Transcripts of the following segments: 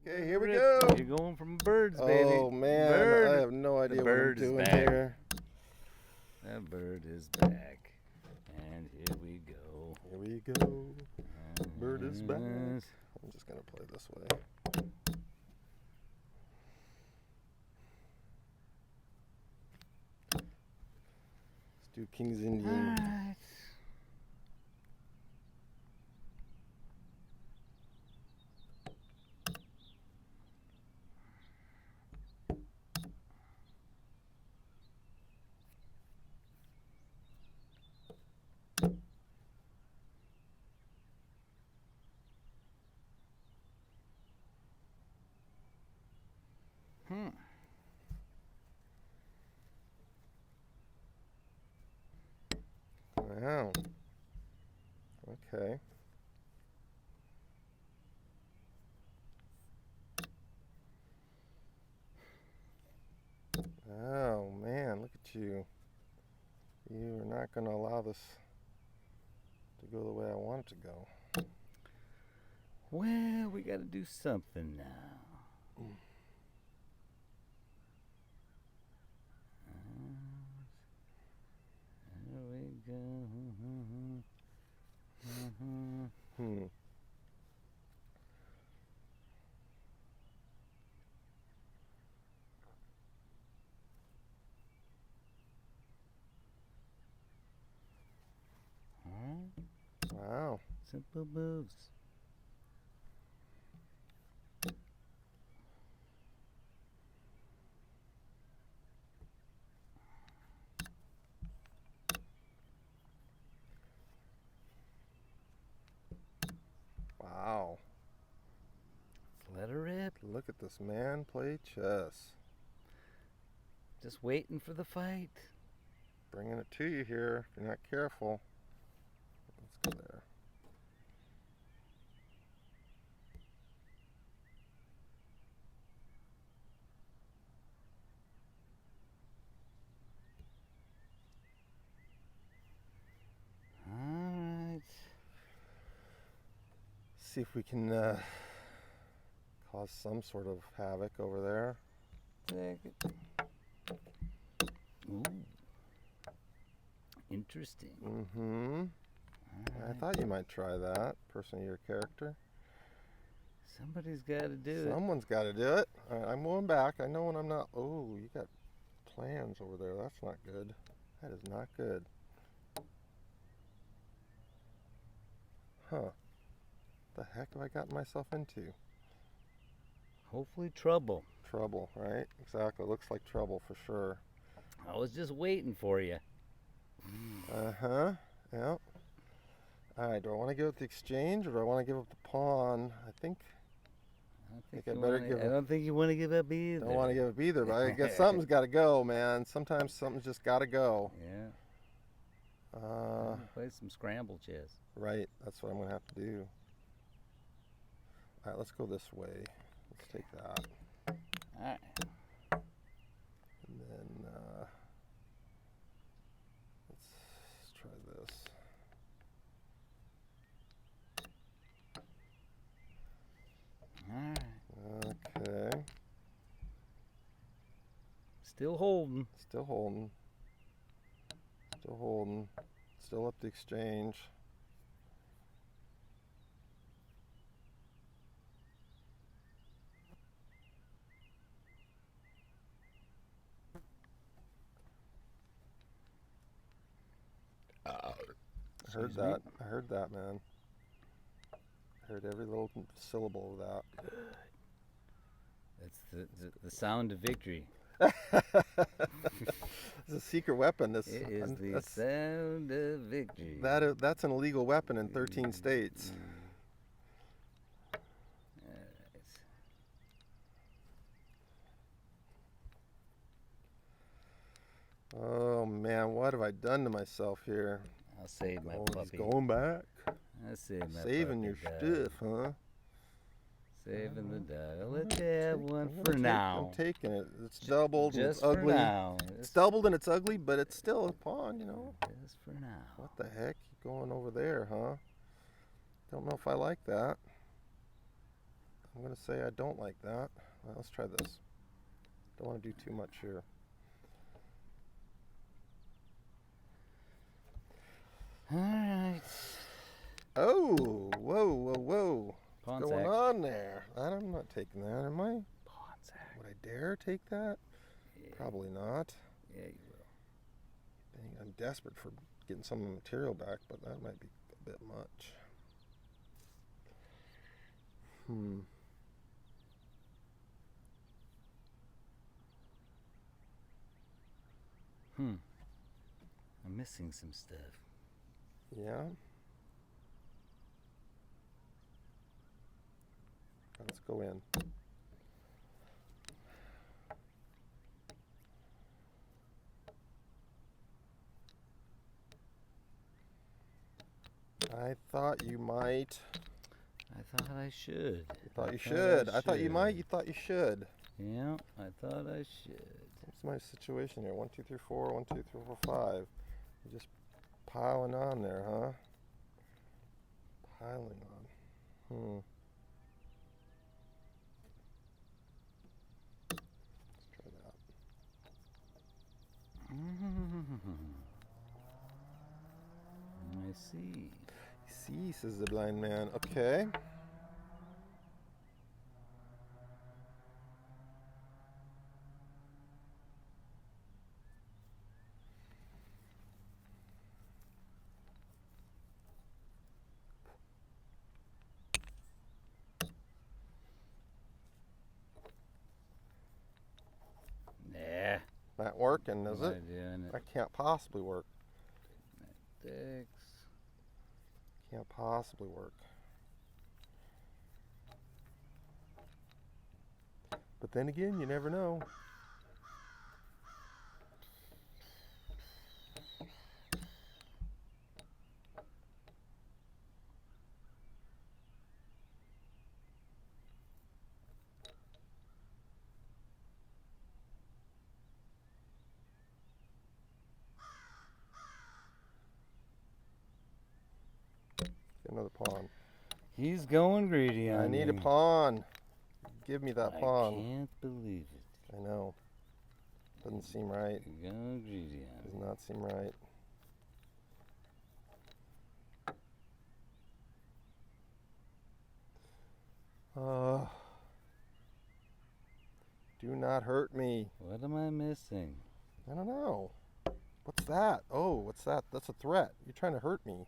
Okay, here we go. You're going from birds, baby. Oh man, Bird. I have no idea what I'm bird is doing back. here. That bird is back. And here we go. Here we go. Bird is back. I'm just gonna play this way. Let's do King's Indian. Alright. Wow. Okay. Oh man, look at you. You are not going to allow this to go the way I want it to go. Well, we got to do something now. There we go. Wow. Simple moves. Wow. Let her rip. Look at this man play chess. Just waiting for the fight. Bringing it to you here if you're not careful. Let's go there. Alright. See if we can cause some sort of havoc over there. Take it. Ooh. Interesting. Mm-hmm. I thought you might try that, person of your character. Somebody's got to do it. Someone's got to do it. All right, I'm going back. I know when I'm not. Oh, you got plans over there. That's not good. That is not good. Huh. The heck have I gotten myself into? Hopefully trouble. Trouble, right? Exactly. Looks like trouble for sure. I was just waiting for you. Uh-huh. Yeah. All right, do I want to give up the exchange or do I want to give up the pawn? I think I better give I don't think you want to give up either. Don't want to give up either, but I guess something's got to go, man. Sometimes something's just got to go. Yeah. Play some scramble chess. Right, that's what I'm going to have to do. All right, let's go this way. Let's take that. All right. And then let's try this. All right. Okay. Still holding. Still holding. Still holding. Still up the exchange. I heard that. I heard that, man. I heard every little syllable of that. That's the sound of victory. It's a secret weapon. It is the sound of victory. That's an illegal weapon in 13 states. Oh man, what have I done to myself here? I'll save my puppy. He's going back. I'll save my Saving your stuff, huh? Saving the dog. I'll let you have one for now. I'm taking it. It's doubled and it's ugly. For now. It's doubled and it's ugly, but it's still a pawn, you know. Just for now. What the heck? You going over there, huh? Don't know if I like that. I'm going to say I don't like that. Well, let's try this. Don't want to do too much here. All right. Oh, whoa, whoa, whoa. Pawn What's going sack. on there? I'm not taking that, am I? Pawn sack. Would I dare take that? Yeah. Probably not. Yeah, you will. Dang, I'm desperate for getting some of the material back, but that might be a bit much. I'm missing some stuff. Yeah. Let's go in. I thought you might. I thought I should. You thought you should. I thought you might. You thought you should. Yeah, I thought I should. What's my situation here? 1, 2, 3, 4. 1, 2, 3, 4, 5. You're just piling on there, huh? Piling on. Let's try that. I see. See, says the blind man. Okay. Nah. Not working, is Am I it? doing it? That can't possibly work. Six. Can't possibly work. But then again, you never know. Get another pawn. He's going greedy on I need a me. pawn. Give me that pawn. I can't believe it. I know. Doesn't seem right. You're going greedy on Does me. not seem right. Do not hurt me. What am I missing? I don't know. What's that? Oh, what's that? That's a threat. You're trying to hurt me.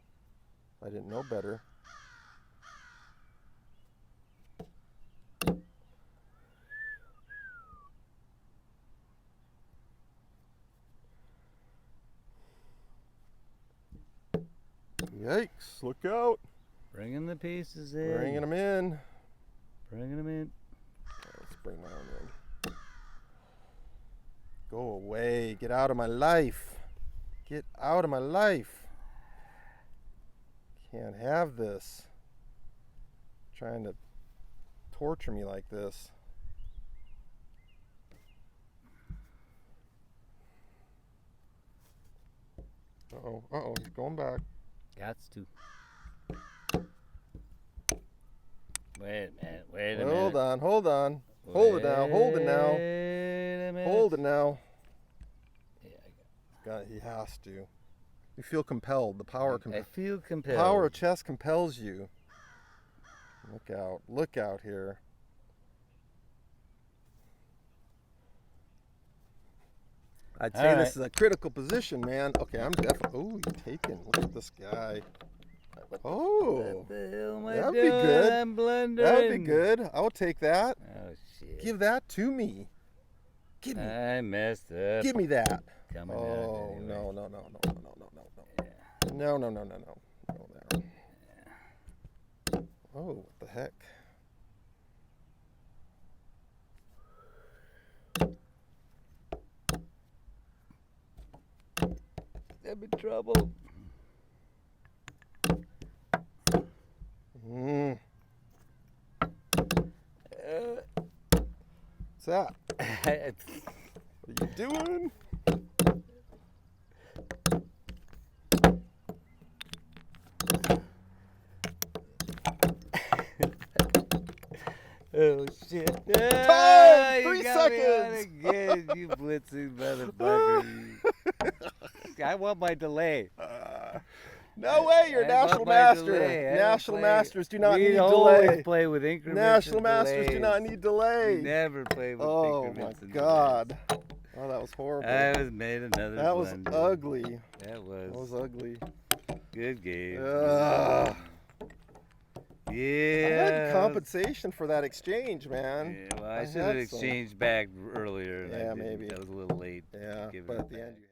I didn't know better. Yikes, look out. Bringing the pieces in. Bringing them in. Bringing them in. Let's bring mine in. Go away. Get out of my life. Get out of my life. Can't have this. Trying to torture me like this. Uh-oh, uh-oh, he's going back. Gots to. Wait a minute. Wait a minute. Hold on, hold on. Hold it now, hold it now. Wait a minute. Hold it now. Yeah, I got God, he has to. You feel compelled. The power it. I feel compelled. power of chess compels you. Look out. Look out here. I'd say this is a critical position, man. Okay, I'm definitely. Oh, you're taking. Look at this guy. Oh, What the hell am I that'd be doing? good. I'm blundering. that'd be good. I'll take that. Oh, shit. Give that to me. Give me. I messed up. Give me that. Coming Oh, out anyway. no, no, no, no, no, no, no, no. No, no, no, no, no. No, there. Oh, what the heck? I'm in trouble. What's that? What are you doing? Oh shit! Time! 3 You got me on seconds! again, you blitzing motherfucker! I want my delay. No way, you're a I national want my master. delay. I don't National play- masters do not we need always delay. play with increments. National and masters do not delays. need delay. We never play with Oh my increments and God. Oh, that was horrible. I was made another That was blunder. ugly. That was. That was ugly. Good game. Ugh. I Yeah. had compensation for that exchange, man. Yeah, well, I I should have had some. exchanged back earlier. and I Yeah, didn't. maybe. That was a little late. Yeah, Give but it at the end back. you